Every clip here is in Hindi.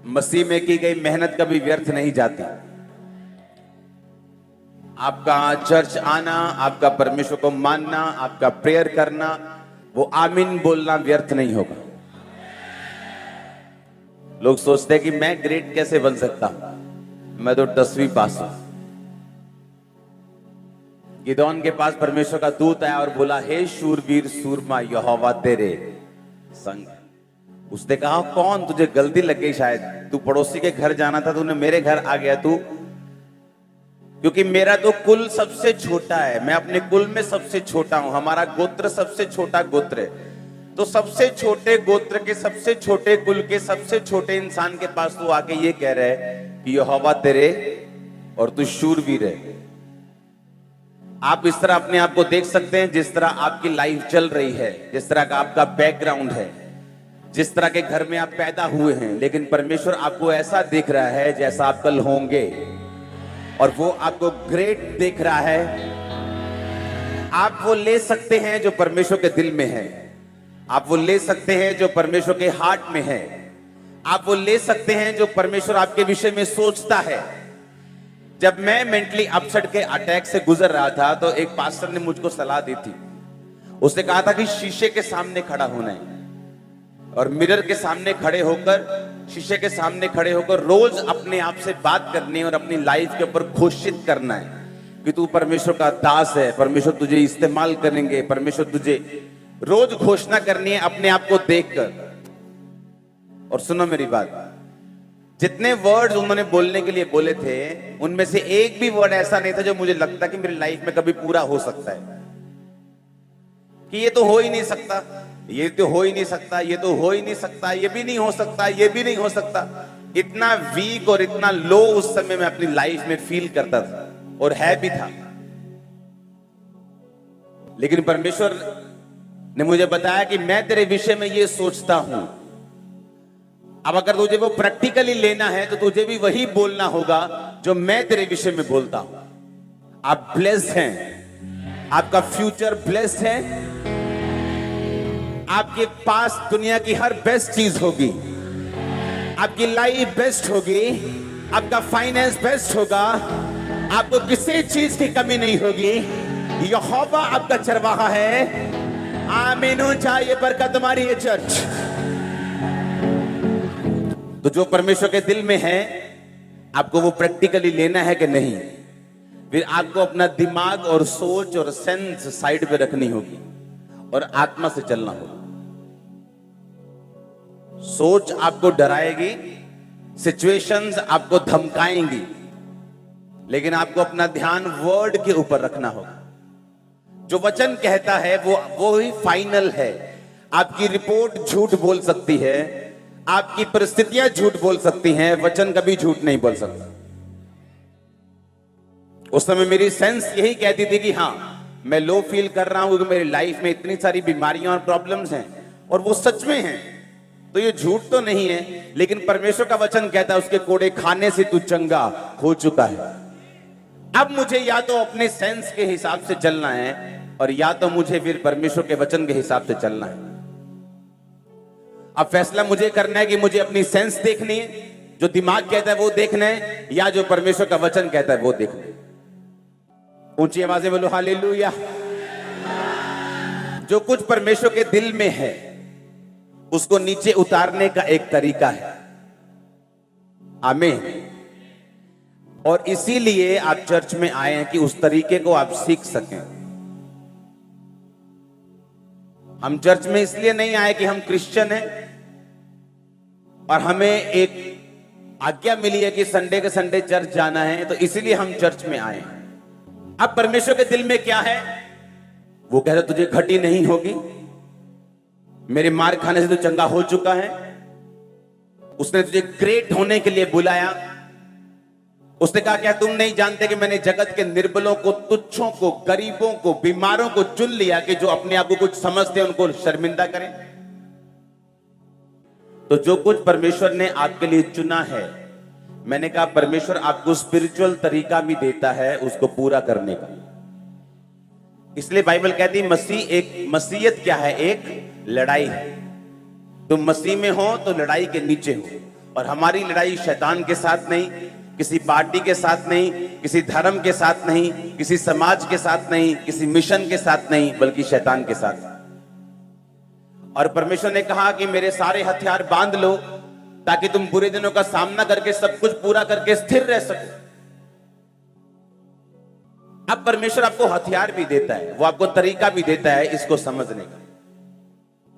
मसीह में की गई मेहनत कभी व्यर्थ नहीं जाती। आपका चर्च आना, आपका परमेश्वर को मानना, आपका प्रेयर करना, वो आमीन बोलना व्यर्थ नहीं होगा। लोग सोचते हैं कि मैं ग्रेट कैसे बन सकता हूं, मैं तो 10वीं पास हूं। गिदोन के पास परमेश्वर का दूत आया और बोला, हे शूरवीर सूरमा, यहोवा तेरे संग। उसने कहा, कौन? तुझे गलती लग गई शायद, तू पड़ोसी के घर जाना था, तूने मेरे घर आ गया तू। क्योंकि मेरा तो कुल सबसे छोटा है, मैं अपने कुल में सबसे छोटा हूं, हमारा गोत्र सबसे छोटा गोत्र है। तो सबसे छोटे गोत्र के सबसे छोटे कुल के सबसे छोटे इंसान के पास तू आके ये कह रहा है कि यहोवा तेरे और तू शूरवीर है। आप इस तरह अपने आप को देख सकते हैं, जिस तरह आपकी लाइफ चल रही है, जिस तरह का आपका बैकग्राउंड है, जिस तरह के घर में आप पैदा हुए हैं, लेकिन परमेश्वर आपको ऐसा देख रहा है जैसा आप कल होंगे, और वो आपको ग्रेट देख रहा है। आप वो ले सकते हैं जो परमेश्वर के दिल में है, आप वो ले सकते हैं जो परमेश्वर के हार्ट में है, आप वो ले सकते हैं जो परमेश्वर आपके विषय में सोचता है। जब मैं मेंटली अपसेट के अटैक से गुजर रहा था तो एक पास्टर ने मुझको सलाह दी थी। उसने कहा था कि शीशे के सामने खड़ा होना है और मिरर के सामने खड़े होकर, शीशे के सामने खड़े होकर रोज अपने आप से बात करनी है और अपनी लाइफ के ऊपर घोषित करना है कि तू परमेश्वर का दास है, परमेश्वर तुझे इस्तेमाल करेंगे, परमेश्वर तुझे, रोज घोषणा करनी है अपने आप को देखकर। और सुनो मेरी बात, जितने वर्ड्स उन्होंने बोलने के लिए बोले थे, उनमें से एक भी वर्ड ऐसा नहीं था जो मुझे लगता कि मेरी लाइफ में कभी पूरा हो सकता है, कि ये तो हो ही नहीं सकता, ये तो हो ही नहीं सकता, ये तो हो ही नहीं सकता, ये भी नहीं हो सकता, ये भी नहीं हो सकता। इतना वीक और इतना लो उस समय मैं अपनी लाइफ में फील करता था, और है भी था। लेकिन परमेश्वर ने मुझे बताया कि मैं तेरे विषय में ये सोचता हूं। अब अगर तुझे वो प्रैक्टिकली लेना है तो तुझे भी वही बोलना होगा जो मैं तेरे विषय में बोलता हूं। आप ब्लेस्ड हैं, आपका फ्यूचर ब्लेस्ड है, आपके पास दुनिया की हर बेस्ट चीज होगी, आपकी लाइफ बेस्ट होगी, आपका फाइनेंस बेस्ट होगा, आपको किसी चीज की कमी नहीं होगी। यहोवा आपका चरवाहा है। आमीन। चाहिए बरकत तुम्हारी ये चर्च। तो जो परमेश्वर के दिल में है, आपको वो प्रैक्टिकली लेना है कि नहीं? फिर आपको अपना दिमाग और सोच और सेंस साइड पे रखनी होगी और आत्मा से चलना होगा। सोच आपको डराएगी, सिचुएशंस आपको धमकाएंगी, लेकिन आपको अपना ध्यान वर्ड के ऊपर रखना होगा। जो वचन कहता है वो ही फाइनल है। आपकी रिपोर्ट झूठ बोल सकती है, आपकी परिस्थितियां झूठ बोल सकती हैं, वचन कभी झूठ नहीं बोल सकता। उस समय मेरी सेंस यही कहती थी कि हाँ, मैं लो फील कर रहा हूं क्योंकि मेरी लाइफ में इतनी सारी बीमारियां और प्रॉब्लम्स हैं, और वो सच में हैं, तो ये झूठ तो नहीं है। लेकिन परमेश्वर का वचन कहता है उसके कोड़े खाने से तू चंगा हो चुका है। अब मुझे या तो अपने सेंस के हिसाब से चलना है, और या तो मुझे फिर परमेश्वर के वचन के हिसाब से चलना है। अब फैसला मुझे करना है कि मुझे अपनी सेंस देखनी है, जो दिमाग कहता है वो देखना है, या जो परमेश्वर का वचन कहता है वो देखना है। ऊंची आवाजें बोलो हालेलुया। जो कुछ परमेश्वर के दिल में है उसको नीचे उतारने का एक तरीका है। आमीन। और इसीलिए आप चर्च में आए हैं कि उस तरीके को आप सीख सकें। हम चर्च में इसलिए नहीं आए कि हम क्रिश्चियन हैं और हमें एक आज्ञा मिली है कि संडे के संडे चर्च जाना है, तो इसीलिए हम चर्च में आए हैं। अब परमेश्वर के दिल में क्या है? वो कहता तुझे घटी नहीं होगी, मेरे मार खाने से तू चंगा हो चुका है। उसने तुझे ग्रेट होने के लिए बुलाया। उसने कहा क्या तुम नहीं जानते कि मैंने जगत के निर्बलों को, तुच्छों को, गरीबों को, बीमारों को चुन लिया कि जो अपने आप को कुछ समझते हैं उनको शर्मिंदा करें। तो जो कुछ परमेश्वर ने आपके लिए चुना है, मैंने कहा परमेश्वर आपको स्पिरिचुअल तरीका भी देता है उसको पूरा करने का। इसलिए बाइबल कहती है मसीहत क्या है? एक लड़ाई है। तुम मसीह में हो तो लड़ाई के नीचे हो, और हमारी लड़ाई शैतान के साथ नहीं, किसी पार्टी के साथ नहीं, किसी धर्म के साथ नहीं, किसी समाज के साथ नहीं, किसी मिशन के साथ नहीं, बल्कि शैतान के साथ। और परमेश्वर ने कहा कि मेरे सारे हथियार बांध लो ताकि तुम बुरे दिनों का सामना करके सब कुछ पूरा करके स्थिर रह सको। अब परमेश्वर आपको हथियार भी देता है, वो आपको तरीका भी देता है इसको समझने का।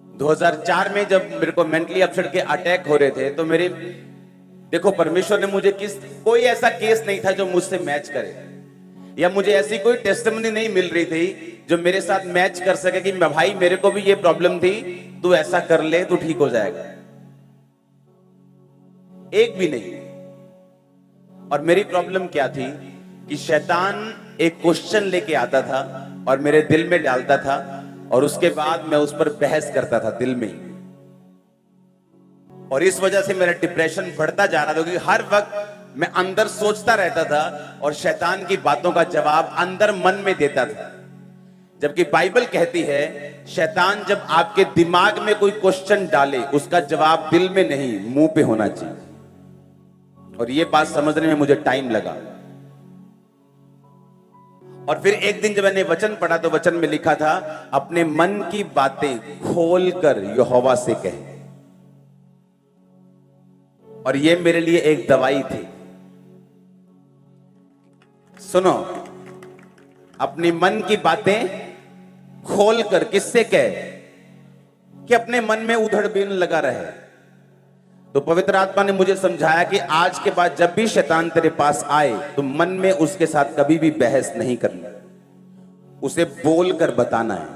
2004 में जब मेरे को मेंटली अपसेट के अटैक हो रहे थे, तो मेरे देखो परमेश्वर ने मुझे कोई ऐसा केस नहीं था जो मुझसे मैच करे, या मुझे ऐसी कोई टेस्टिमनी नहीं मिल रही थी जो मेरे साथ मैच कर सके कि भाई मेरे को भी ये प्रॉब्लम थी, तू ऐसा कर ले तू ठीक हो जाएगा। एक भी नहीं। और मेरी प्रॉब्लम क्या थी कि शैतान एक क्वेश्चन लेके आता था और मेरे दिल में डालता था, और उसके बाद मैं उस पर बहस करता था दिल में। और इस वजह से मेरा डिप्रेशन बढ़ता जा रहा था, क्योंकि हर वक्त मैं अंदर सोचता रहता था और शैतान की बातों का जवाब अंदर मन में देता था। जबकि बाइबल कहती है शैतान जब आपके दिमाग में कोई क्वेश्चन डाले, उसका जवाब दिल में नहीं मुंह पे होना चाहिए। और ये बात समझने में मुझे टाइम लगा। और फिर एक दिन जब मैंने वचन पढ़ा तो वचन में लिखा था, अपने मन की बातें खोलकर यहोवा से कहे। और ये मेरे लिए एक दवाई थी। सुनो, अपनी मन की बातें खोलकर किससे कहे? कि अपने मन में उधड़बीन लगा रहे। तो पवित्र आत्मा ने मुझे समझाया कि आज के बाद जब भी शैतान तेरे पास आए तो मन में उसके साथ कभी भी बहस नहीं करनी, उसे बोलकर बताना है।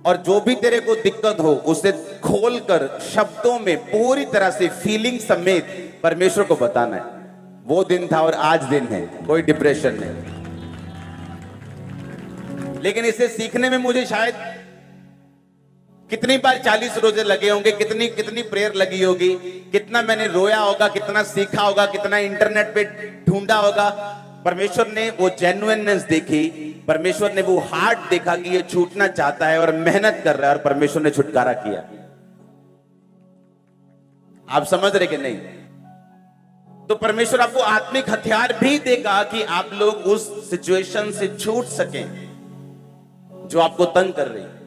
और जो भी तेरे को दिक्कत हो उसे खोलकर शब्दों में पूरी तरह से फीलिंग समेत परमेश्वर को बताना है। वो दिन था और आज दिन है, कोई डिप्रेशन नहीं। लेकिन इसे सीखने में मुझे शायद कितनी बार 40 रोजे लगे होंगे, कितनी प्रेयर लगी होगी, कितना मैंने रोया होगा, कितना सीखा होगा, कितना इंटरनेट पे ढूंढा होगा। परमेश्वर ने वो जेन्युइननेस देखी, परमेश्वर ने वो हार्ट देखा कि ये छूटना चाहता है और मेहनत कर रहा है, और परमेश्वर ने छुटकारा किया। आप समझ रहे कि नहीं? तो परमेश्वर आपको आत्मिक हथियार भी देगा कि आप लोग उस सिचुएशन से छूट सकें जो आपको तंग कर रही है,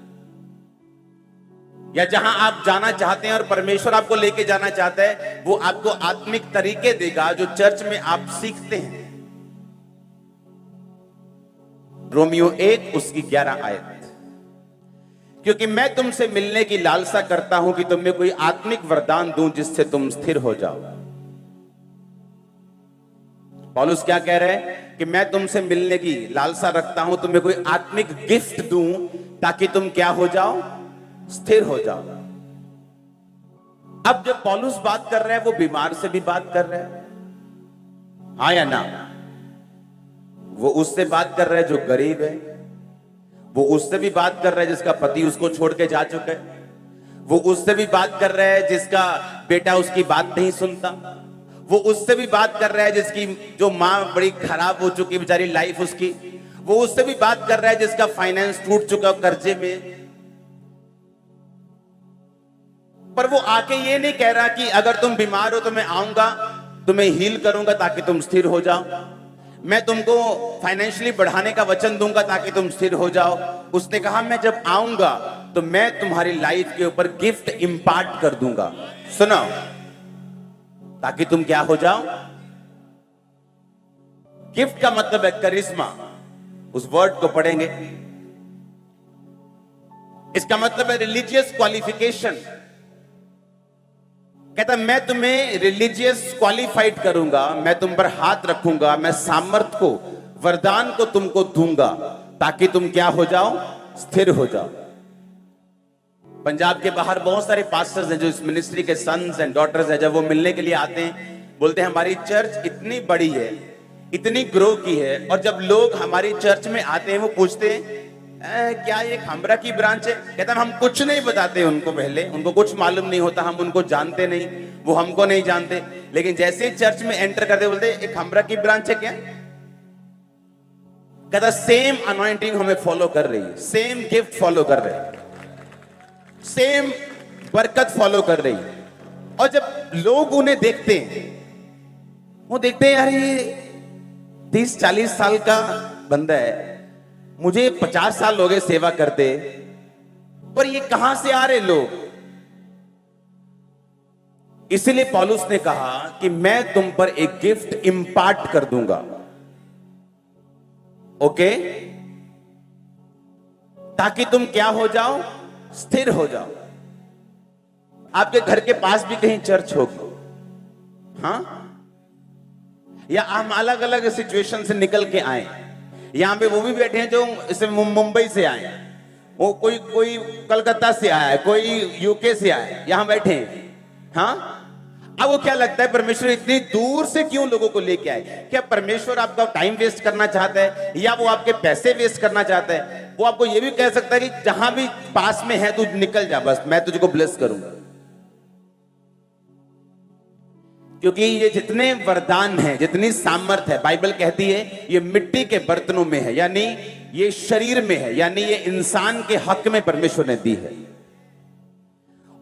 या जहां आप जाना चाहते हैं और परमेश्वर आपको लेके जाना चाहता है, वो आपको आत्मिक तरीके देगा जो चर्च में आप सीखते हैं। रोमियो 1 उसकी 11 आयत, क्योंकि मैं तुमसे मिलने की लालसा करता हूं कि तुम्हें कोई आत्मिक वरदान दूं जिससे तुम स्थिर हो जाओ। पौलुस क्या कह रहे हैं कि मैं तुमसे मिलने की लालसा रखता हूं, तुम्हें कोई आत्मिक गिफ्ट दूं ताकि तुम क्या हो जाओ? स्थिर हो जाओ। अब जब पौलुस बात कर रहा है वो बीमार से भी बात कर रहा है, हाँ या ना? वो उससे बात कर रहा है जो गरीब है, वो उससे भी बात कर रहा है जिसका पति उसको छोड़ के जा चुका है, वो उससे भी बात कर रहा है जिसका बेटा उसकी बात नहीं सुनता, वो उससे भी बात कर रहा है जिसकी जो मां बड़ी खराब हो चुकी बेचारी लाइफ उसकी, वो उससे भी बात कर रहा है जिसका फाइनेंस टूट चुका कर्जे में। पर वो आके ये नहीं कह रहा कि अगर तुम बीमार हो तो मैं आऊंगा, तुम्हें हील करूंगा ताकि तुम स्थिर हो जाओ, मैं तुमको फाइनेंशियली बढ़ाने का वचन दूंगा ताकि तुम स्थिर हो जाओ। उसने कहा मैं जब आऊंगा तो मैं तुम्हारी लाइफ के ऊपर गिफ्ट इंपार्ट कर दूंगा, सुनो, ताकि तुम क्या हो जाओ? गिफ्ट का मतलब है करिश्मा। उस वर्ड को पढ़ेंगे, इसका मतलब है रिलीजियस क्वालिफिकेशन। कहता मैं तुम्हें रिलीजियस क्वालिफाइड करूंगा, मैं तुम पर हाथ रखूंगा, मैं सामर्थ को, वरदान को तुमको दूंगा ताकि तुम क्या हो जाओ? स्थिर हो जाओ। पंजाब के बाहर बहुत सारे पास्टर्स हैं जो इस मिनिस्ट्री के सन्स एंड डॉटर्स हैं, जब वो मिलने के लिए आते हैं बोलते हैं हमारी चर्च इतनी बड़ी है, इतनी ग्रो की है, और जब लोग हमारी चर्च में आते हैं वो पूछते हैं क्या ये खामरा की ब्रांच है? कहता हम कुछ नहीं बताते उनको, पहले उनको कुछ मालूम नहीं होता, हम उनको जानते नहीं, वो हमको नहीं जानते, लेकिन जैसे ही चर्च में एंटर करते बोलते एक खामरा की ब्रांच है क्या? कहता सेम अनॉइंटिंग हमें फॉलो कर रही है, सेम गिफ्ट फॉलो कर रहे हैं, सेम बरकत फॉलो कर रही है। और जब लोग उन्हें देखते हैं, वो देखते हैं यार ये 30-40 साल का बंदा है, मुझे 50 साल हो गए सेवा करते, पर ये कहां से आ रहे लोग। इसलिए पौलुस ने कहा कि मैं तुम पर एक गिफ्ट इंपार्ट कर दूंगा, ओके, ताकि तुम क्या हो जाओ, स्थिर हो जाओ। आपके घर के पास भी कहीं चर्च होगी, हाँ, या हम अलग अलग सिचुएशन से निकल के आए। यहां पे वो भी बैठे हैं जो इसे मुंबई से आए, वो कोई कलकत्ता से आया है, कोई यूके से आया है, यहां बैठे हैं, हाँ। अब वो क्या लगता है, परमेश्वर इतनी दूर से क्यों लोगों को लेके आए? क्या परमेश्वर आपका टाइम वेस्ट करना चाहता है, या वो आपके पैसे वेस्ट करना चाहता है? वो आपको ये भी कह सकता है कि जहां भी पास में है तू निकल जा, बस मैं तुझको ब्लेस करूंगा। क्योंकि ये जितने वरदान हैं, जितनी सामर्थ है, बाइबल कहती है ये मिट्टी के बर्तनों में है, यानी ये शरीर में है, यानी ये इंसान के हक में परमेश्वर ने दी है।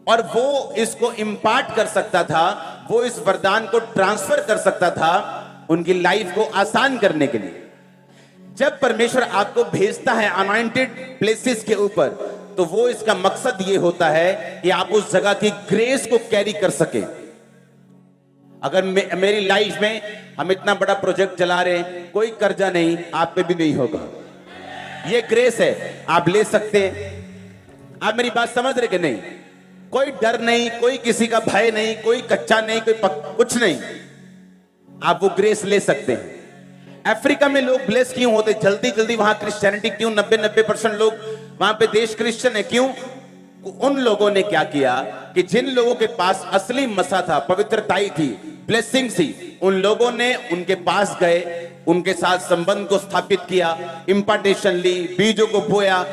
और वो इसको इंपार्ट कर सकता था, वो इस वरदान को ट्रांसफर कर सकता था उनकी लाइफ को आसान करने के लिए। जब परमेश्वर आपको भेजता है अनॉइंटेड प्लेसेस के ऊपर, तो वो इसका मकसद ये होता है कि आप उस जगह की ग्रेस को कैरी कर सके। अगर मेरी लाइफ में हम इतना बड़ा प्रोजेक्ट चला रहे हैं, कोई कर्जा नहीं, आप पे भी नहीं होगा, ये ग्रेस है, आप ले सकते हैं। आप मेरी बात समझ रहे कि नहीं? कोई डर नहीं, कोई किसी का भय नहीं, कोई कच्चा नहीं, कुछ नहीं, आप वो ग्रेस ले सकते हैं। अफ्रीका में लोग ब्लेस क्यों होते जल्दी जल्दी? वहां क्रिश्चियनिटी क्यों 90% लोग वहां पे देश क्रिश्चियन है, क्यों? उन लोगों ने क्या किया कि जिन लोगों के पास असली मसा था, पवित्रताई थी, ब्लेसिंग थी, उन लोगों ने उनके पास गए, उनके साथ संबंध को स्थापित किया, इंपार्टेशन ली, बीजों को बोया,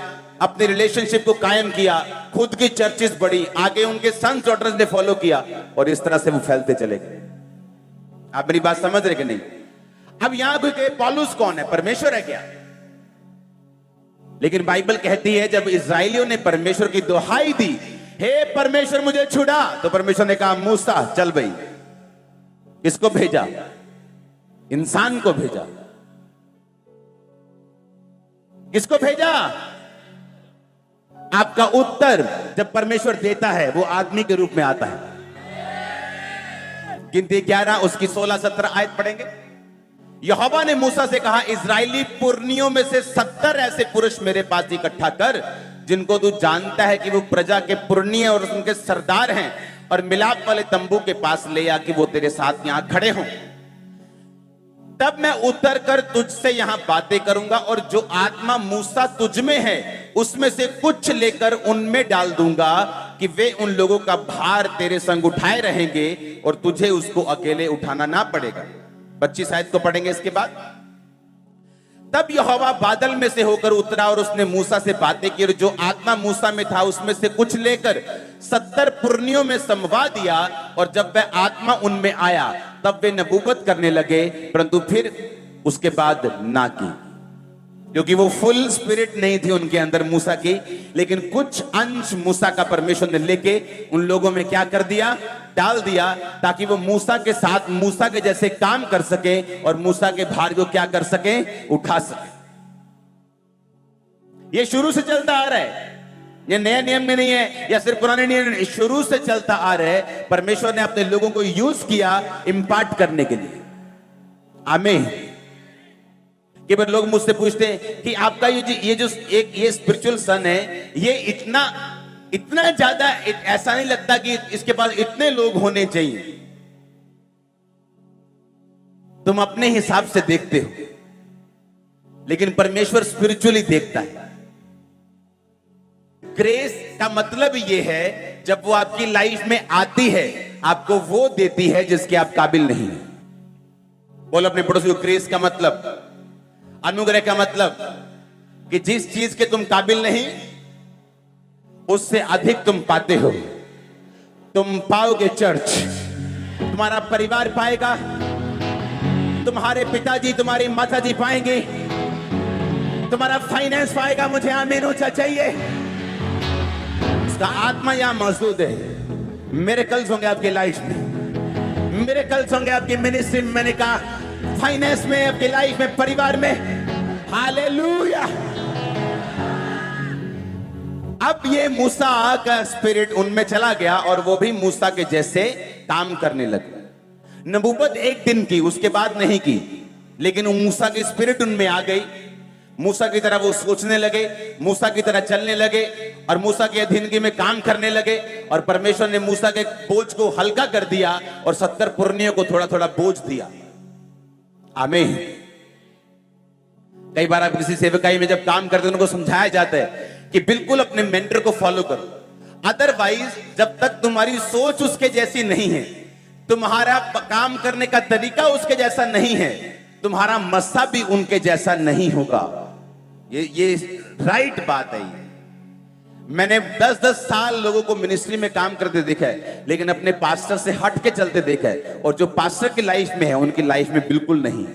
अपने रिलेशनशिप को कायम किया, खुद की चर्चेस बढ़ी, आगे उनके सन्स डॉटर्स ने फॉलो किया, और इस तरह से वो फैलते चले गए। आप मेरी बात समझ रहे कि नहीं? अब यहां कोई कहे पौलुस कौन है, परमेश्वर है क्या? लेकिन बाइबल कहती है जब इस्राएलियों ने परमेश्वर की दुहाई दी, हे परमेश्वर मुझे छुड़ा, तो परमेश्वर ने कहा मूसा चल भाई। किसको भेजा? इंसान को भेजा। किसको भेजा? आपका उत्तर जब परमेश्वर देता है वो आदमी के रूप में आता है। गिनती 11 उसकी 16-17 आयत पढ़ेंगे। यहोवा ने मूसा से कहा, इजरायली पुरनियों में से 70 ऐसे पुरुष मेरे पास इकट्ठा कर, जिनको तू जानता है कि वो प्रजा के पुरनिय और उनके सरदार हैं, और मिलाप वाले तंबू के पास ले आ कि वो तेरे साथ यहां खड़े हों। तब मैं उतर कर तुझसे यहां बातें करूंगा, और जो आत्मा मूसा तुझ में है उसमें से कुछ लेकर उनमें डाल दूंगा, कि वे उन लोगों का भार तेरे संग उठाए रहेंगे, और तुझे उसको अकेले उठाना ना पड़ेगा। 25 आयत को पढ़ेंगे इसके बाद। तब यहोवा बादल में से होकर उतरा, और उसने मूसा से बातें की, और जो आत्मा मूसा में था उसमें से कुछ लेकर 70 पुरनियों में समवा दिया, और जब वह आत्मा उनमें आया तब वे नबूवत करने लगे, परंतु फिर उसके बाद ना की, क्योंकि वो फुल स्पिरिट नहीं थी उनके अंदर मूसा की। लेकिन कुछ अंश मूसा का परमेश्वर ने लेके उन लोगों में क्या कर दिया? डाल दिया, ताकि वो मूसा के साथ मूसा के जैसे काम कर सके, और मूसा के भार को क्या कर सके? उठा सके। ये शुरू से चलता आ रहा है, ये नया नियम में नहीं है, या सिर्फ पुराने नियम, शुरू से चलता आ रहा है। परमेश्वर ने अपने लोगों को यूज किया इंपार्ट करने के लिए। आमीन। कि लोग मुझसे पूछते हैं कि आपका ये जो एक ये स्पिरिचुअल सन है, ये इतना ज्यादा ऐसा नहीं लगता कि इसके पास इतने लोग होने चाहिए। तुम अपने हिसाब से देखते हो, लेकिन परमेश्वर स्पिरिचुअली देखता है। ग्रेस का मतलब ये है जब वो आपकी लाइफ में आती है, आपको वो देती है जिसके आप काबिल नहीं है। बोलो अपने पड़ोसी को, ग्रेस का मतलब, अनुग्रह का मतलब कि जिस चीज के तुम काबिल नहीं उससे अधिक तुम पाते हो। तुम पाओगे चर्च, तुम्हारा परिवार पाएगा, तुम्हारे पिताजी तुम्हारी माताजी पाएंगे, तुम्हारा फाइनेंस पाएगा। मुझे आमीन ऊंचा चाहिए। उसका आत्मा यहां मौजूद है। मिरेकल्स होंगे आपकी लाइफ में, मिरेकल्स होंगे आपकी मिनिस्ट्री में, मैंने कहा फाइनेंस में, आपकी लाइफ में, परिवार में। हालेलुया। अब ये मूसा का स्पिरिट उनमें चला गया और वो भी मूसा के जैसे काम करने लगे। नबूवत एक दिन की, उसके बाद नहीं की, लेकिन वो मूसा की स्पिरिट उनमें आ गई। मूसा की तरह वो सोचने लगे, मूसा की तरह चलने लगे और मूसा के अधीनगी में काम करने लगे। और परमेश्वर ने मूसा के बोझ को हल्का कर दिया और 70 पुरनियों को थोड़ा थोड़ा बोझ दिया। आमीन। कई बार आप किसी सेवकाई में जब काम करते हैं, उनको समझाया जाता है कि बिल्कुल अपने मेंटर को फॉलो करो, अदरवाइज जब तक तुम्हारी सोच उसके जैसी नहीं है, तुम्हारा काम करने का तरीका उसके जैसा नहीं है, तुम्हारा मस्सा भी उनके जैसा नहीं होगा। ये राइट बात है। मैंने 10-10 साल लोगों को मिनिस्ट्री में काम करते देखा है, लेकिन अपने पास्टर से हट के चलते देखा है, और जो पास्टर की लाइफ में है उनकी लाइफ में बिल्कुल नहीं।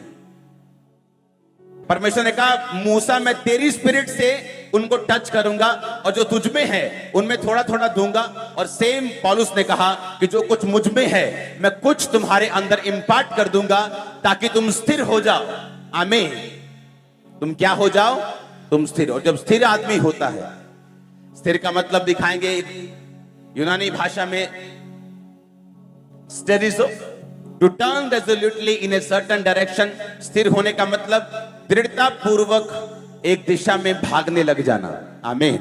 परमेश्वर ने कहा मूसा मैं तेरी स्पिरिट से उनको टच करूंगा और जो तुझ में है उनमें थोड़ा थोड़ा दूंगा। और सेम पौलुस ने कहा कि जो कुछ मुझ में है मैं कुछ तुम्हारे अंदर इंपार्ट कर दूंगा ताकि तुम स्थिर हो जाओ। आमीन। तुम क्या हो जाओ? तुम स्थिर। और जब स्थिर आदमी होता है, स्थिर का मतलब दिखाएंगे यूनानी भाषा में स्टेरिजो, to turn resolutely in a certain direction. स्थिर होने का मतलब दृढ़ता पूर्वक एक दिशा में भागने लग जाना। आमीन।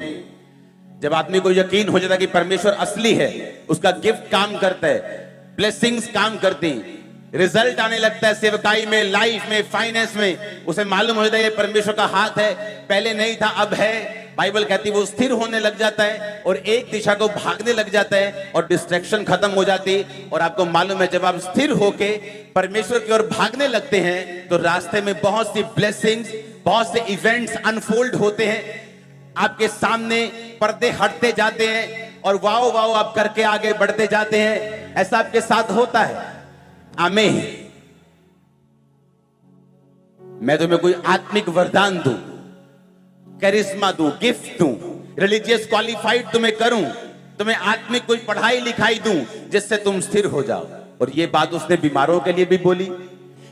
जब आदमी को यकीन हो जाता है कि परमेश्वर असली है, उसका गिफ्ट काम करता है, ब्लेसिंग्स काम करती, रिजल्ट आने लगता है सेवकाई में, लाइफ में, फाइनेंस में, उसे मालूम हो जाता है ये परमेश्वर का हाथ है, पहले नहीं था अब है। बाइबल कहती है वो स्थिर होने लग जाता है और एक दिशा को भागने लग जाता है और डिस्ट्रैक्शन खत्म हो जाती। और आपको मालूम है जब आप स्थिर होके परमेश्वर की ओर भागने लगते हैं तो रास्ते में बहुत सी ब्लेसिंग्स, बहुत से इवेंट्स अनफोल्ड होते हैं आपके सामने, पर्दे हटते जाते हैं और वाओ वाओ आप करके आगे बढ़ते जाते हैं। ऐसा आपके साथ होता है। आमीन। मैं तुम्हें कोई आत्मिक वरदान दूं, करिश्मा दूं, गिफ्ट दूं, रिलीजियस क्वालिफाइड तुम्हें करूं, तुम्हें आत्मिक कोई पढ़ाई लिखाई दूं जिससे तुम स्थिर हो जाओ। और ये बात उसने बीमारों के लिए भी बोली,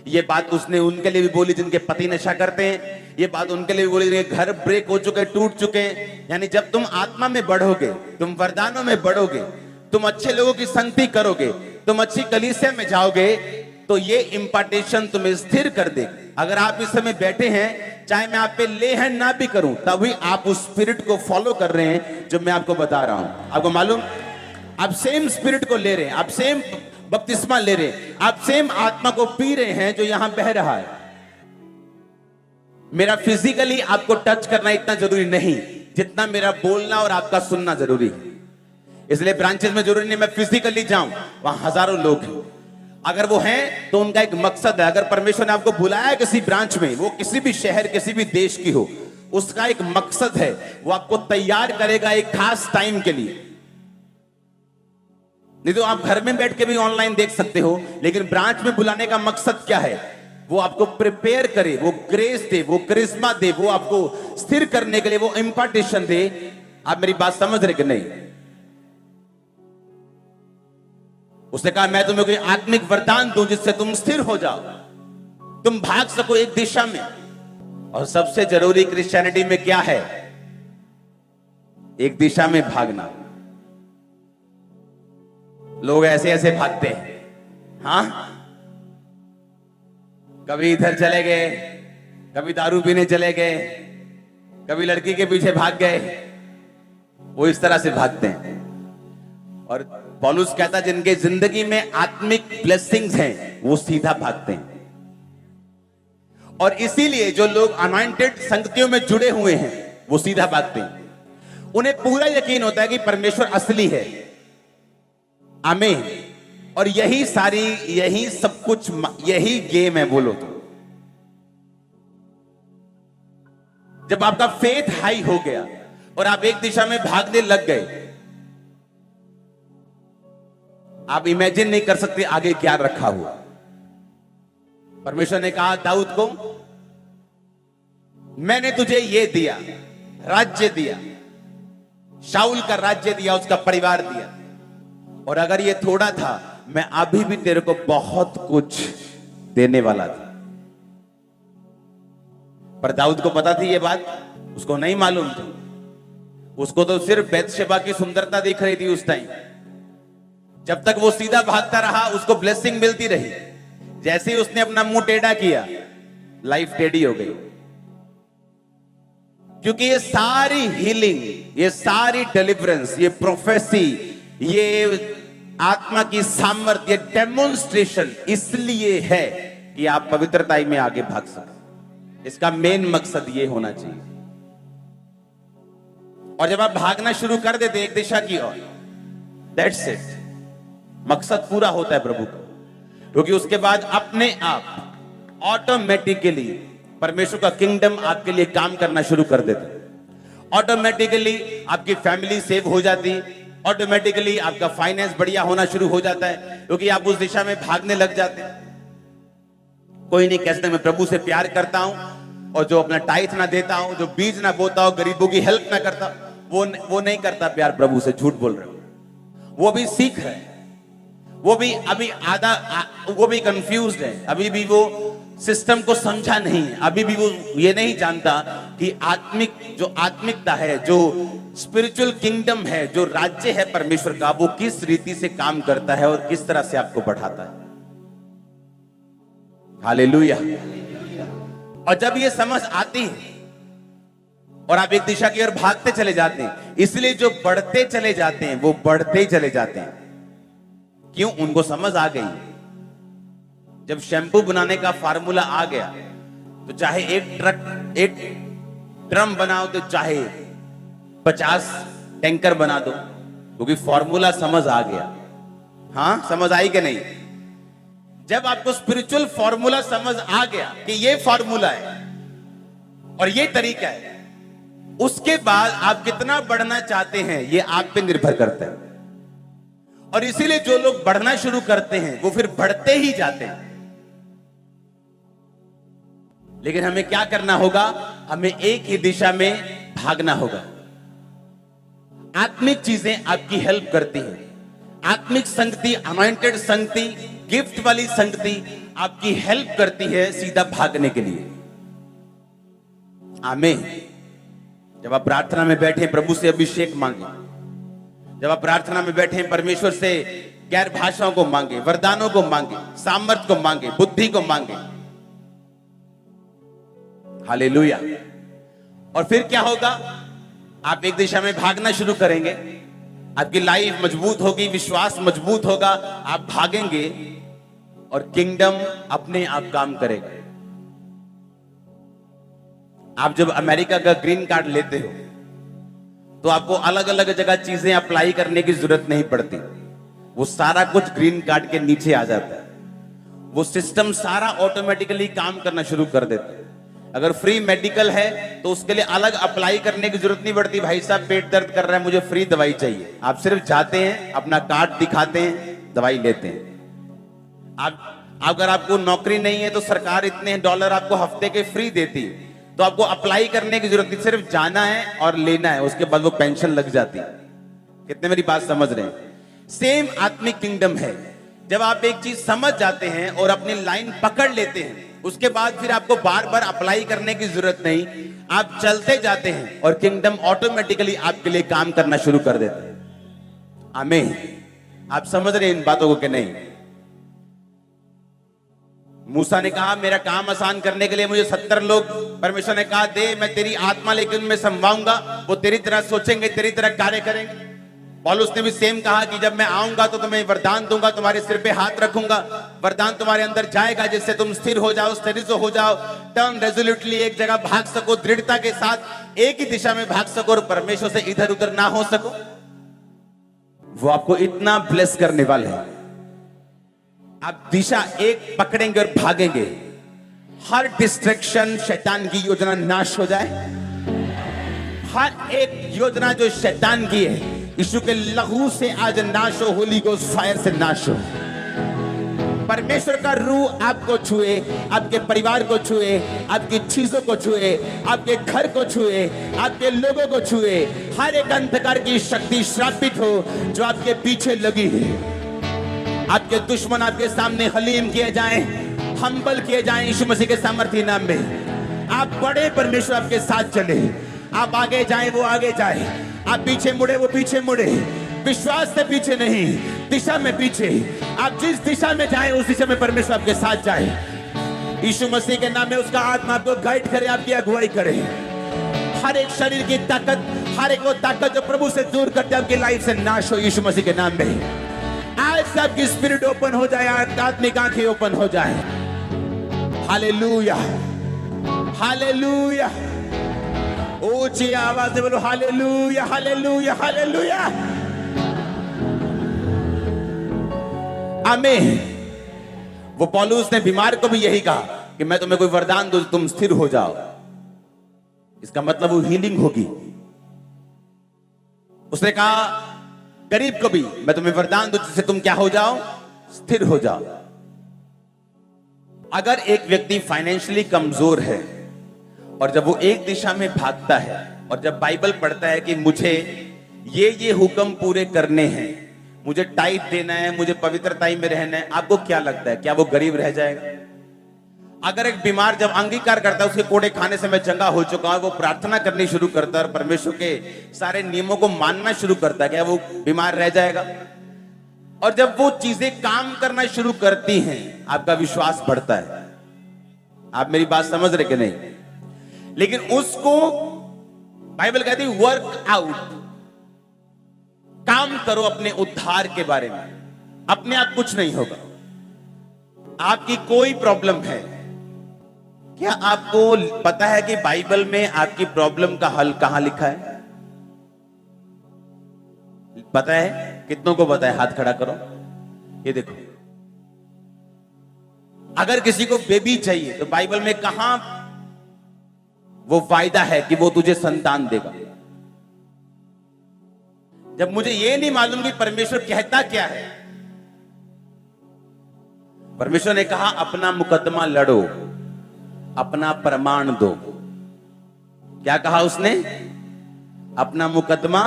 ये बात उसने उनके लिए भी बोली जिनके पति नशा करते हैं, ये बात उनके लिए भी बोली जिनके घर ब्रेक हो चुके, टूट चुके हैं। यानी जब तुम आत्मा में बढ़ोगे, तुम वरदानों में बढ़ोगे, तुम अच्छे लोगों की संगति करोगे, तुम अच्छी कलीसिया में जाओगे, तो ये इंपार्टेशन तुम्हें स्थिर कर दे। अगर आप इस समय बैठे हैं, चाहे मैं आप पे ले हैंड ना भी करूं, तभी आप उस स्पिरिट को फॉलो कर रहे हैं जो मैं आपको बता रहा हूं। आपको मालूम, आप सेम स्पिरिट को ले रहे हैं, आप सेम बपतिस्मा ले रहे हैं, आप सेम आत्मा को पी रहे हैं जो यहां बह रहा है। मेरा फिजिकली आपको टच करना इतना जरूरी नहीं जितना मेरा बोलना और आपका सुनना जरूरी है। इसलिए ब्रांचेस में जरूरी नहीं मैं फिजिकली जाऊं, वहां हजारों लोग हैं। अगर वो हैं तो उनका एक मकसद है। अगर परमेश्वर ने आपको बुलाया किसी ब्रांच में, वो किसी भी शहर, किसी भी देश की हो, उसका एक मकसद है, वो आपको तैयार करेगा एक खास टाइम के लिए। नहीं तो आप घर में बैठ के भी ऑनलाइन देख सकते हो, लेकिन ब्रांच में बुलाने का मकसद क्या है? वो आपको प्रिपेयर करे, वो ग्रेस दे, वो करिश्मा दे, वो आपको स्थिर करने के लिए वो इंपार्टेशन दे। आप मेरी बात समझ रहे कि नहीं? उसने कहा मैं तुम्हें कोई आत्मिक वरदान दूं जिससे तुम स्थिर हो जाओ, तुम भाग सको एक दिशा में। और सबसे जरूरी क्रिश्चियनिटी में क्या है? एक दिशा में भागना। लोग ऐसे ऐसे भागते हैं, हाँ, कभी इधर चले गए, कभी दारू पीने चले गए, कभी लड़की के पीछे भाग गए, वो इस तरह से भागते हैं। और पौलुस कहता है जिनके जिंदगी में आत्मिक ब्लेसिंग्स हैं वो सीधा भागते हैं। और इसीलिए जो लोग अनॉइंटेड संगतियों में जुड़े हुए हैं वो सीधा भागते हैं। उन्हें पूरा यकीन होता है कि परमेश्वर असली है। आमीन। और यही सारी, यही सब कुछ, यही गेम है। बोलो तो जब आपका फेथ हाई हो गया और आप एक दिशा में भागने लग गए, आप इमेजिन नहीं कर सकते आगे क्या रखा हुआ। परमेश्वर ने कहा दाऊद को, मैंने तुझे ये दिया, राज्य दिया, शाऊल का राज्य दिया, उसका परिवार दिया, और अगर ये थोड़ा था, मैं अभी भी तेरे को बहुत कुछ देने वाला था। पर दाऊद को पता थी ये बात? उसको नहीं मालूम थी। उसको तो सिर्फ बैतशेबा की सुंदरता दिख रही थी उस टाइम। जब तक वो सीधा भागता रहा, उसको ब्लेसिंग मिलती रही। जैसे ही उसने अपना मुंह टेढ़ा किया, लाइफ टेढ़ी हो गई। क्योंकि ये सारी हीलिंग, ये सारी डिलीवरेंस, ये प्रोफेसी, ये आत्मा की सामर्थ्य, डेमोन्स्ट्रेशन इसलिए है कि आप पवित्रता में आगे भाग सकें। इसका मेन मकसद ये होना चाहिए। और जब आप भागना शुरू कर देते एक दिशा की ओर, दैट्स इट, मकसद पूरा होता है प्रभु का। क्योंकि उसके बाद अपने आप ऑटोमेटिकली परमेश्वर का किंगडम आपके लिए काम करना शुरू कर देता। ऑटोमेटिकली आपकी फैमिली सेव हो जाती, ऑटोमेटिकली आपका फाइनेंस बढ़िया होना शुरू हो जाता है, क्योंकि आप उस दिशा में भागने लग जाते हैं। कोई नहीं कहता मैं प्रभु से प्यार करता हूं और जो अपना टाइथ ना देता हूं, जो बीज ना बोता हूं, गरीबों की हेल्प ना करता, वो नहीं करता प्यार प्रभु से। झूठ बोल रहे हो। वो भी सीख रहे हैं, वो भी अभी वो भी कंफ्यूज है, अभी भी वो सिस्टम को समझा नहीं है, अभी भी वो ये नहीं जानता कि आत्मिकता है, जो स्पिरिचुअल किंगडम है, जो राज्य है परमेश्वर का, वो किस रीति से काम करता है और किस तरह से आपको बढ़ाता है। हालेलुया। और जब ये समझ आती है और आप एक दिशा की ओर भागते चले जाते हैं, इसलिए जो बढ़ते चले जाते हैं वो बढ़ते ही चले जाते हैं। क्यों? उनको समझ आ गई। जब शैम्पू बनाने का फार्मूला आ गया, तो चाहे एक ड्रम बनाओ, तो चाहे 50 टैंकर बना दो, क्योंकि फार्मूला समझ आ गया। हाँ, समझ आई कि नहीं? जब आपको स्पिरिचुअल फार्मूला समझ आ गया कि ये फार्मूला है और ये तरीका है, उसके बाद आप कितना बढ़ना चाहते हैं ये आप पे निर्भर करता है। और इसीलिए जो लोग बढ़ना शुरू करते हैं वो फिर बढ़ते ही जाते हैं। लेकिन हमें क्या करना होगा? हमें एक ही दिशा में भागना होगा। आत्मिक चीजें आपकी हेल्प करती हैं। आत्मिक संगति, अनॉइंटेड संगति, गिफ्ट वाली संगति आपकी हेल्प करती है सीधा भागने के लिए। आमीन। जब आप प्रार्थना में बैठे प्रभु से अभिषेक मांगे, जब आप प्रार्थना में बैठे परमेश्वर से गैर भाषाओं को मांगे, वरदानों को मांगे, सामर्थ को मांगे, बुद्धि को मांगे। हालेलुया। और फिर क्या होगा? आप एक दिशा में भागना शुरू करेंगे, आपकी लाइफ मजबूत होगी, विश्वास मजबूत होगा, आप भागेंगे और किंगडम अपने आप काम करेगा। आप जब अमेरिका का ग्रीन कार्ड लेते हो तो आपको अलग अलग जगह चीजें अप्लाई करने की जरूरत नहीं पड़ती। वो सारा कुछ ग्रीन कार्ड के नीचे आ जाता है। वो सिस्टम सारा ऑटोमेटिकली काम करना शुरू कर देता है। अगर फ्री मेडिकल है तो उसके लिए अलग अप्लाई करने की जरूरत नहीं पड़ती। भाई साहब पेट दर्द कर रहा है, मुझे फ्री दवाई चाहिए। आप सिर्फ जाते हैं, अपना कार्ड दिखाते हैं, दवाई लेते हैं। अगर आपको नौकरी नहीं है तो सरकार इतने $, आपको हफ्ते के फ्री देती है, तो आपको अप्लाई करने की जरूरत नहीं, सिर्फ जाना है और लेना है, उसके बाद वो पेंशन लग जाती है। कितने मेरी बात समझ रहे हैं? सेम आत्मिक किंगडम है। जब आप एक चीज समझ जाते हैं और अपनी लाइन पकड़ लेते हैं, उसके बाद फिर आपको बार बार अप्लाई करने की जरूरत नहीं, आप चलते जाते हैं और किंगडम ऑटोमेटिकली आपके लिए काम करना शुरू कर देता है। आमीन। आप समझ रहे हैं इन बातों को कि नहीं? मूसा ने कहा मेरा काम आसान करने के लिए मुझे 70 लोग, परमेश्वर ने कहा दे, मैं तेरी आत्मा लेकर उनमें समवाऊंगा, वो तेरी तरह सोचेंगे, तेरी तरह कार्य करेंगे। पौलुस ने भी सेम कहा कि जब मैं आऊंगा तो तुम्हें वरदान दूंगा, तुम्हारे सिर पे हाथ रखूंगा, वरदान तुम्हारे अंदर जाएगा जिससे तुम स्थिर हो जाओ, स्टेरिज हो जाओ, टर्न रेजोल्यूटली एक जगह भाग सको, दृढ़ता के साथ एक ही दिशा में भाग सको और परमेश्वर से इधर उधर ना हो सको। वो आपको इतना ब्लेस करने वाले हैं। आप दिशा एक पकड़ेंगे और भागेंगे, हर डिस्ट्रैक्शन, शैतान की योजना नाश हो जाए। हर एक योजना जो शैतान की है यीशु के लहू से आज नाश हो, होली गोस्ट फायर से नाश हो। परमेश्वर का रूह आपको छुए, आपके परिवार को छुए, आपकी चीजों को छुए, आपके घर को छुए, आपके लोगों को छुए। हर एक अंधकार की शक्ति श्रापित हो जो आपके पीछे लगी है। आपके दुश्मन आपके सामने हलीम किए जाएं, हम्बल किए जाएं यीशु मसीह के सामर्थी नाम में। आप बड़े, परमेश्वर आपके साथ चले। आप आगे जाएं, वो आगे जाए। आप पीछे मुड़े, वो पीछे मुड़े। विश्वास से पीछे नहीं, दिशा में पीछे। आप जिस दिशा में जाएं उस दिशा में परमेश्वर आपके साथ जाए। यीशु मसीह के नाम में उसका आत्मा आपको गाइड करे, आपकी अगुवाई करे। हर एक शरीर की ताकत, हर एक वो ताकत जो प्रभु से दूर करते आपकी लाइफ से नाश हो यीशु मसीह के नाम में। आज से आपकी स्पिरिट ओपन हो जाए, आत्मिक आंखें ओपन हो जाए। Hallelujah, hallelujah. ऊंची आवाज से बोलो हालेलुया, हालेलुया, हालेलुया। आमीन। वो पौलुस ने बीमार को भी यही कहा कि मैं तुम्हें कोई वरदान दूं, तुम स्थिर हो जाओ। इसका मतलब वो हीलिंग होगी। उसने कहा गरीब को भी मैं तुम्हें वरदान दूं जिससे तुम क्या हो जाओ, स्थिर हो जाओ। अगर एक व्यक्ति फाइनेंशियली कमजोर है और जब वो एक दिशा में भागता है और जब बाइबल पढ़ता है कि मुझे ये हुक्म पूरे करने हैं, मुझे टाइट देना है, मुझे पवित्रताई में रहना है, आपको क्या लगता है, क्या वो गरीब रह जाएगा? अगर एक बीमार जब अंगीकार करता है उसके कोड़े खाने से मैं चंगा हो चुका हूं, वो प्रार्थना करनी शुरू करता है और परमेश्वर के सारे नियमों को मानना शुरू करता है, क्या वो बीमार रह जाएगा? और जब वो चीजें काम करना शुरू करती हैं, आपका विश्वास बढ़ता है। आप मेरी बात समझ रहे कि नहीं? लेकिन उसको बाइबल कहती है वर्क आउट, काम करो अपने उद्धार के बारे में। अपने आप कुछ नहीं होगा। आपकी कोई प्रॉब्लम है, क्या आपको पता है कि बाइबल में आपकी प्रॉब्लम का हल कहां लिखा है? पता है? कितनों को पता है? हाथ खड़ा करो। ये देखो, अगर किसी को बेबी चाहिए तो बाइबल में कहां वो वायदा है कि वो तुझे संतान देगा? जब मुझे ये नहीं मालूम कि परमेश्वर कहता क्या है, परमेश्वर ने कहा अपना मुकदमा लड़ो, अपना प्रमाण दो। क्या कहा उसने? अपना मुकदमा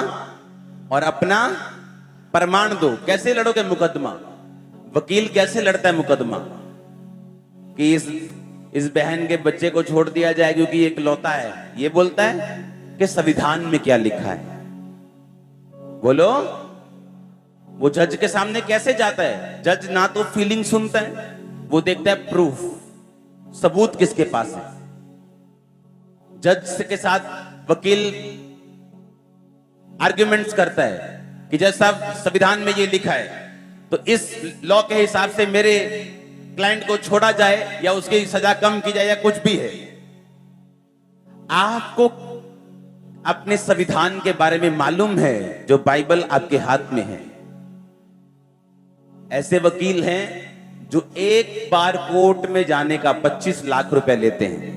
और अपना प्रमाण दो। कैसे लड़ोगे मुकदमा? वकील कैसे लड़ता है मुकदमा? कि इस बहन के बच्चे को छोड़ दिया जाए क्योंकि एक लौता है। ये बोलता है कि संविधान में क्या लिखा है? बोलो। वो जज के सामने कैसे जाता है? जज ना तो फीलिंग सुनता है, वो देखता है प्रूफ, सबूत किसके पास है। जज के साथ वकील आर्ग्यूमेंट्स करता है कि जज साहब संविधान में ये लिखा है, तो इस लॉ के हिसाब से मेरे क्लाइंट को छोड़ा जाए या उसकी सजा कम की जाए या कुछ भी है। आपको अपने संविधान के बारे में मालूम है जो बाइबल आपके हाथ में है। ऐसे वकील हैं जो एक बार कोर्ट में जाने का 25 लाख रुपए लेते हैं।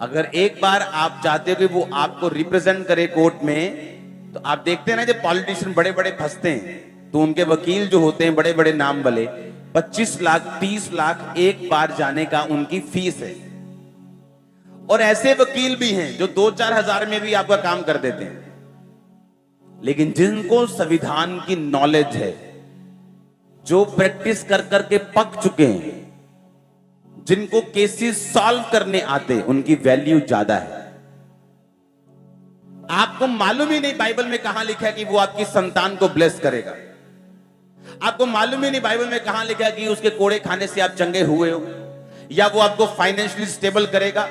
अगर एक बार आप चाहते हो कि वो आपको रिप्रेजेंट करे कोर्ट में, तो आप देखते हैं ना जब पॉलिटिशियन बड़े बड़े फंसते हैं तो उनके वकील जो होते हैं बड़े बड़े नाम वाले, 25 लाख 30 लाख एक बार जाने का उनकी फीस है। और ऐसे वकील भी हैं जो 2-4 हजार में भी आपका काम कर देते हैं। लेकिन जिनको संविधान की नॉलेज है, जो प्रैक्टिस कर करके पक चुके हैं, जिनको केसेस सॉल्व करने आते हैं, उनकी वैल्यू ज्यादा है। आपको मालूम ही नहीं बाइबल में कहां लिखा है कि वो आपकी संतान को ब्लेस करेगा। आपको मालूम ही नहीं बाइबल में कहां लिखा है कि उसके कोड़े खाने से आप चंगे हुए हो, या वो आपको फाइनेंशियली स्टेबल करेगा,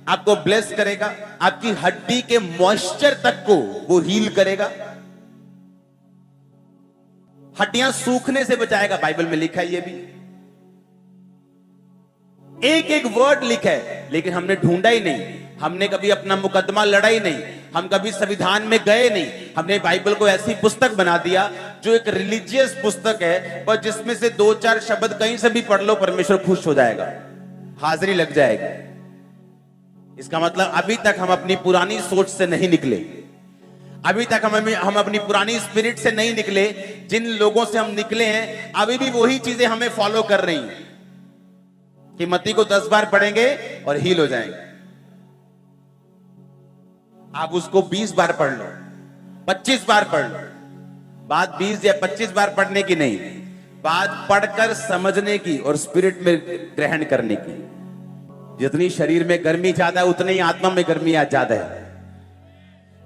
आपको ब्लेस करेगा, आपकी हड्डी के मॉइस्चर तक को वो हील करेगा, हड्डियां सूखने से बचाएगा। बाइबल में लिखा है ये भी, एक एक वर्ड लिखा है, लेकिन हमने ढूंढा ही नहीं। हमने कभी अपना मुकदमा लड़ा ही नहीं, हम कभी संविधान में गए नहीं। हमने बाइबल को ऐसी पुस्तक बना दिया जो एक रिलीजियस पुस्तक है, पर जिसमें से 2-4 शब्द कहीं से भी पढ़ लो परमेश्वर खुश हो जाएगा, हाजिरी लग जाएगी। इसका मतलब अभी तक हम अपनी पुरानी सोच से नहीं निकले। अभी तक हम अपनी पुरानी स्पिरिट से नहीं निकले। जिन लोगों से हम निकले हैं अभी भी वही चीजें हमें फॉलो कर रही हैं कि मत्ती को 10 बार पढ़ेंगे और हील हो जाएंगे। आप उसको 20 बार पढ़ लो, 25 बार पढ़ लो। बात 20 या 25 बार पढ़ने की नहीं, बात पढ़कर समझने की और स्पिरिट में ग्रहण करने की। जितनी शरीर में गर्मी ज्यादा है उतनी ही आत्मा में गर्मी ज्यादा है।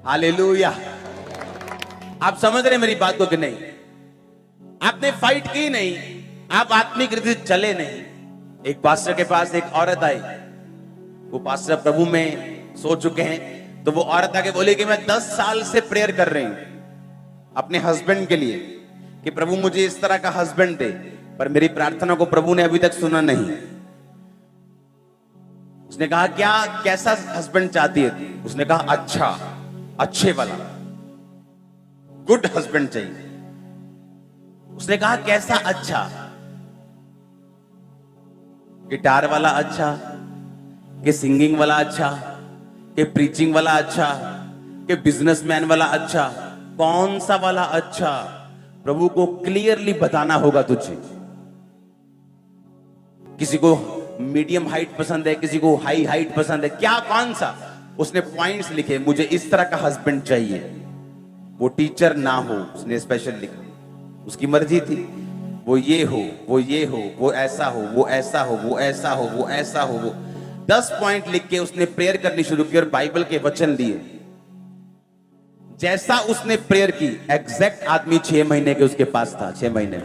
हालेलुया। आप समझ रहे मेरी बात को कि नहीं? आपने फाइट की नहीं, आप आत्मिक रीति से चले नहीं। एक पास्टर के पास एक औरत आई, वो पास्टर प्रभु में सो चुके हैं, तो वो औरत आके बोली कि मैं 10 साल से प्रेयर कर रही हूं अपने हस्बैंड के लिए कि प्रभु मुझे इस तरह का हस्बैंड दे, पर मेरी प्रार्थना को प्रभु ने अभी तक सुना नहीं। उसने कहा क्या, कैसा हस्बैंड चाहती है? उसने कहा अच्छा, अच्छे वाला, गुड हस्बैंड चाहिए। उसने कहा कैसा अच्छा? गिटार वाला अच्छा, कि सिंगिंग वाला अच्छा, कि प्रीचिंग वाला अच्छा, कि बिजनेसमैन वाला अच्छा? कौन सा वाला अच्छा? प्रभु को क्लियरली बताना होगा तुझे। किसी को मीडियम हाइट पसंद है, किसी को हाई हाइट पसंद है, क्या कौन सा? उसने पॉइंट्स लिखे, मुझे इस तरह का हस्बैंड चाहिए, वो टीचर ना हो, उसने स्पेशल लिखा, उसकी मर्जी थी, वो ये हो, वो ये हो, वो ऐसा हो, वो ऐसा हो, वो ऐसा हो, वो ऐसा हो, वो 10 पॉइंट लिख के उसने प्रेयर करनी शुरू की और बाइबल के वचन लिए। जैसा उसने प्रेयर की एग्जैक्ट आदमी 6 महीने के उसके पास था। 6 महीने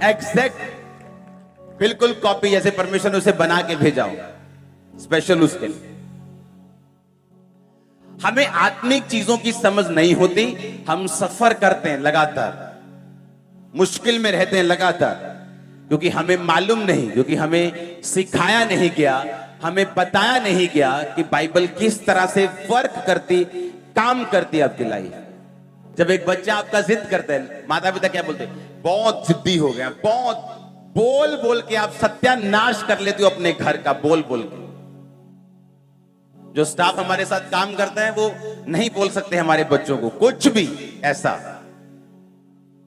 एग्जैक्ट बिल्कुल कॉपी, जैसे परमेश्वर ने उसे बना के भेजा हो स्पेशल उसके लिए। हमें आत्मिक चीजों की समझ नहीं होती, हम सफर करते हैं लगातार, मुश्किल में रहते हैं लगातार, क्योंकि हमें मालूम नहीं, क्योंकि हमें सिखाया नहीं गया, हमें बताया नहीं गया कि बाइबल किस तरह से वर्क करती, काम करती है आपकी लाइफ। जब एक बच्चा आपका जिद करता है, माता पिता क्या बोलते हैं? बहुत जिद्दी हो गया, बहुत बोल बोल के आप सत्यानाश कर लेते हो अपने घर का, बोल बोल के। जो स्टाफ हमारे साथ काम करते हैं वो नहीं बोल सकते हमारे बच्चों को कुछ भी ऐसा,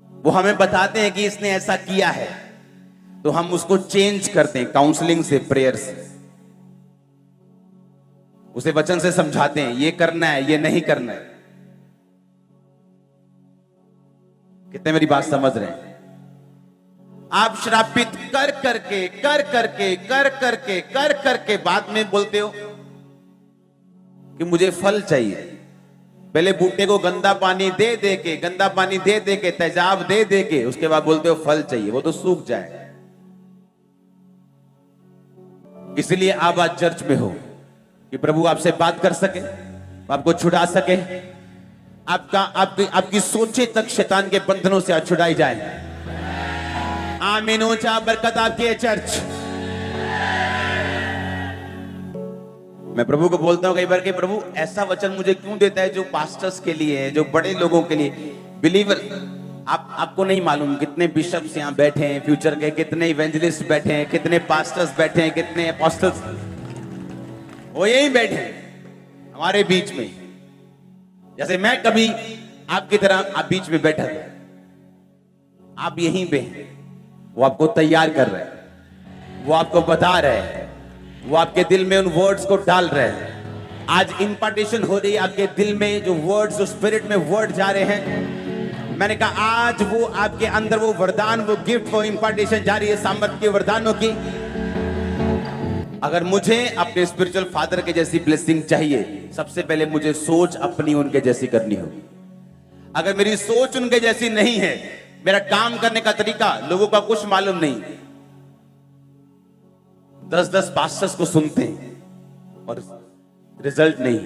वो हमें बताते हैं कि इसने ऐसा किया है, तो हम उसको चेंज करते हैं काउंसलिंग से, प्रेयर से, उसे वचन से समझाते हैं ये करना है, ये नहीं करना है। कितने मेरी बात समझ रहे हैं? आप श्रापित कर करके बाद में बोलते हो कि मुझे फल चाहिए। पहले बूटे को गंदा पानी दे दे के तेजाब दे दे के उसके बाद बोलते हो फल चाहिए, वो तो सूख जाए। इसलिए आप आज चर्च में हो कि प्रभु आपसे बात कर सके, आपको छुड़ा सके, आपकी सोचे तक शैतान के बंधनों से आज छुड़ाई जाए। आमीन। ऊंचा बरकत आपकी है चर्च। मैं प्रभु को बोलता हूं कई बार कि प्रभु ऐसा वचन मुझे क्यों देता है जो पास्टर्स के लिए है, जो बड़े लोगों के लिए, बिलीवर। आपको नहीं मालूम कितने बिशप्स यहाँ बैठे हैं फ्यूचर के, कितने इवेंजलिस्ट बैठे हैं, कितने पास्टर्स बैठे हैं, कितने अपोस्टल्स, वो यही बैठे हैं हमारे बीच में। जैसे मैं कभी आपकी तरह आप बीच में बैठा था, आप यहीं पे हैं, वो आपको तैयार कर रहे हैं, वो आपको बता रहे हैं, वो आपके दिल में उन वर्ड्स को डाल रहे हैं। आज इंपार्टेशन हो रही है आपके दिल में, जो वर्ड्स, जो स्पिरिट में वर्ड जा रहे हैं। मैंने कहा आज वो आपके अंदर वो वरदान, वो गिफ्ट, वो इंपार्टेशन जा रही है सामर्थ के वरदानों की। अगर मुझे अपने स्पिरिचुअल फादर के जैसी ब्लेसिंग चाहिए, सबसे पहले मुझे सोच अपनी उनके जैसी करनी होगी। अगर मेरी सोच उनके जैसी नहीं है, मेरा काम करने का तरीका लोगों का कुछ मालूम नहीं, 10-10 पास्टर्स को सुनते हैं और रिजल्ट नहीं।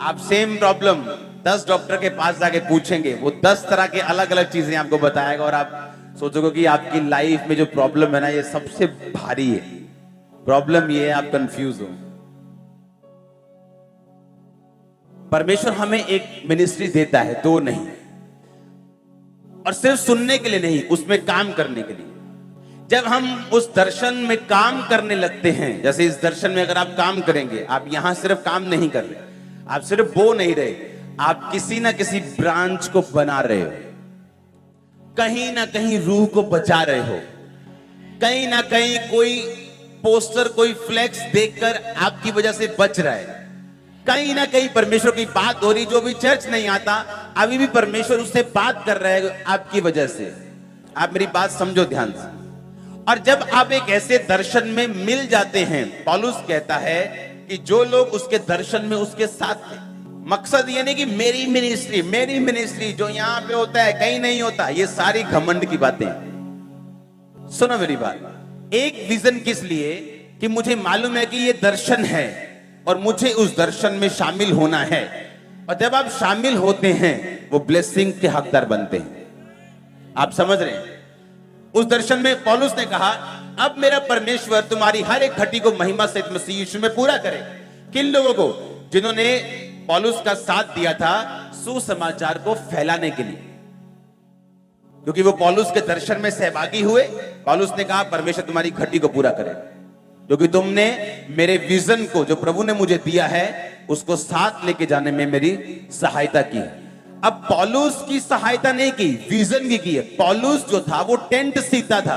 आप सेम प्रॉब्लम 10 डॉक्टर के पास जाके पूछेंगे, वो 10 तरह के अलग अलग चीजें आपको बताएगा और आप सोचोगे कि आपकी लाइफ में जो प्रॉब्लम है ना, ये सबसे भारी है। प्रॉब्लम ये है आप कंफ्यूज हो। परमेश्वर हमें एक मिनिस्ट्री देता है, 2 नहीं, और सिर्फ सुनने के लिए नहीं, उसमें काम करने के लिए। जब हम उस दर्शन में काम करने लगते हैं, जैसे इस दर्शन में अगर आप काम करेंगे, आप यहां सिर्फ काम नहीं कर रहे, आप सिर्फ बो नहीं रहे, आप किसी ना किसी ब्रांच को बना रहे हो, कहीं ना कहीं रूह को बचा रहे हो, कहीं ना कहीं कोई पोस्टर, कोई फ्लेक्स देखकर आपकी वजह से बच रहा है, कहीं ना कहीं परमेश्वर की बात हो रही, जो भी चर्च नहीं आता अभी भी परमेश्वर उससे बात कर रहा है आपकी वजह से। आप मेरी बात समझो ध्यान से। और जब आप एक ऐसे दर्शन में मिल जाते हैं, पौलुस कहता है कि जो लोग उसके दर्शन में उसके साथ थे, मकसद ये नहीं कि मेरी मिनिस्ट्री जो यहां पे होता है कहीं नहीं होता, ये सारी घमंड की बातें। सुनो मेरी बात, एक विजन किस लिए कि मुझे मालूम है कि ये दर्शन है और मुझे उस दर्शन में शामिल होना है, और जब आप शामिल होते हैं वो ब्लेसिंग के हकदार बनते हैं। आप समझ रहे हैं? उस दर्शन में पौलुस ने कहा, अब मेरा परमेश्वर तुम्हारी हर एक घटी को महिमा से मसीह यीशु में पूरा करे। किन लोगों को? जिन्होंने पौलुस का साथ दिया था सुसमाचार को फैलाने के लिए, क्योंकि वो पौलुस के दर्शन में सहभागी हुए। पौलुस ने कहा, परमेश्वर तुम्हारी घटी को पूरा करे, क्योंकि तुमने मेरे विजन को जो प्रभु ने मुझे दिया है उसको साथ लेके जाने में मेरी सहायता की। अब पौलुस की सहायता नहीं की, विजन की है। पौलुस जो था वो टेंट सीता था,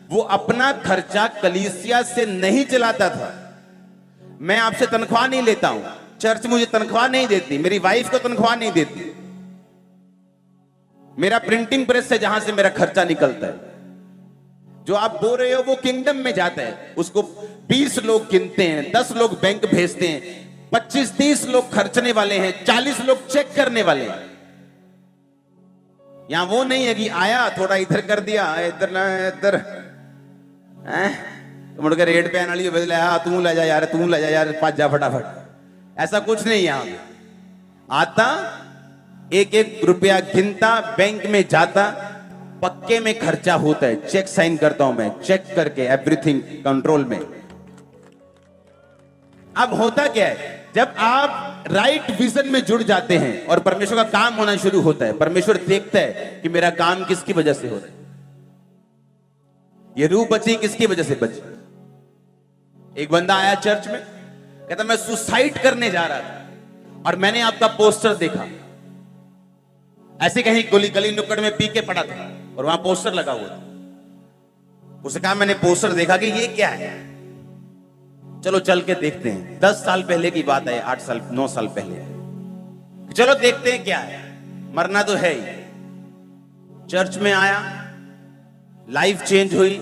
वो अपना खर्चा कलीसिया से नहीं चलाता था। मैं आपसे तनख्वाह नहीं लेता हूं, चर्च मुझे तनख्वाह नहीं देती, मेरी वाइफ को तनख्वाह नहीं देती, मेरा प्रिंटिंग प्रेस से जहां से मेरा खर्चा निकलता है, जो आप बोल रहे हो वो किंगडम में जाता है, उसको 20 लोग गिनते हैं, 10 लोग बैंक भेजते हैं, 25-30 लोग खर्चने वाले हैं, 40 लोग चेक करने वाले हैं। यहां वो नहीं है कि आया थोड़ा इधर कर दिया, इधर ना इधर मुड़ के रेट पे आने वाली तू ले जा यार, तू ले जा यार, पाँच जा फटाफट। ऐसा कुछ नहीं यहां आता, एक एक रुपया गिनता, बैंक में जाता, पक्के में खर्चा होता है, चेक साइन करता हूं मैं, चेक करके एवरीथिंग कंट्रोल में। अब होता क्या है, जब आप राइट विजन में जुड़ जाते हैं और परमेश्वर का काम होना शुरू होता है, परमेश्वर देखता है कि मेरा काम किसकी वजह से हो रहा है, ये रूह बची किसकी वजह से बची। एक बंदा आया चर्च में, कहता मैं सुसाइड करने जा रहा था और मैंने आपका पोस्टर देखा, ऐसे कहीं गली नुक्कड़ में पी के पड़ा था और वहां पोस्टर लगा हुआ था। उसे कहा मैंने पोस्टर देखा कि ये क्या है, चलो चल के देखते हैं। 10 साल पहले की बात है, 8 साल 9 साल पहले, चलो देखते हैं क्या है, मरना तो है ही। चर्च में आया, लाइफ चेंज हुई,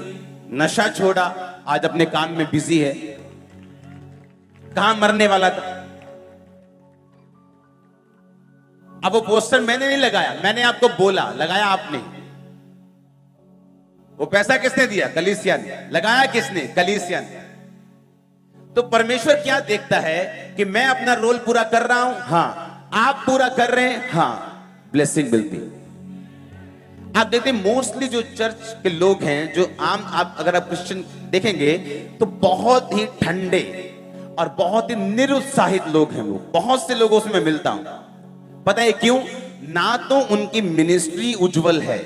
नशा छोड़ा, आज अपने काम में बिजी है। कहां मरने वाला था? अब वो पोस्टर मैंने नहीं लगाया, मैंने आपको बोला, लगाया आपने। वो पैसा किसने दिया? कलीसिया ने। लगाया किसने? कलीसिया ने। तो परमेश्वर क्या देखता है कि मैं अपना रोल पूरा कर रहा हूं, हाँ, आप पूरा कर रहे हैं, हाँ, ब्लेसिंग मिलती। आप देखते हैं मोस्टली जो चर्च के लोग हैं, जो आम आप अगर आप क्रिश्चियन देखेंगे तो बहुत ही ठंडे और बहुत ही निरुत्साहित लोग हैं। वो बहुत से लोगों से मैं मिलता हूं। पता है क्यों? ना तो उनकी मिनिस्ट्री उज्जवल है,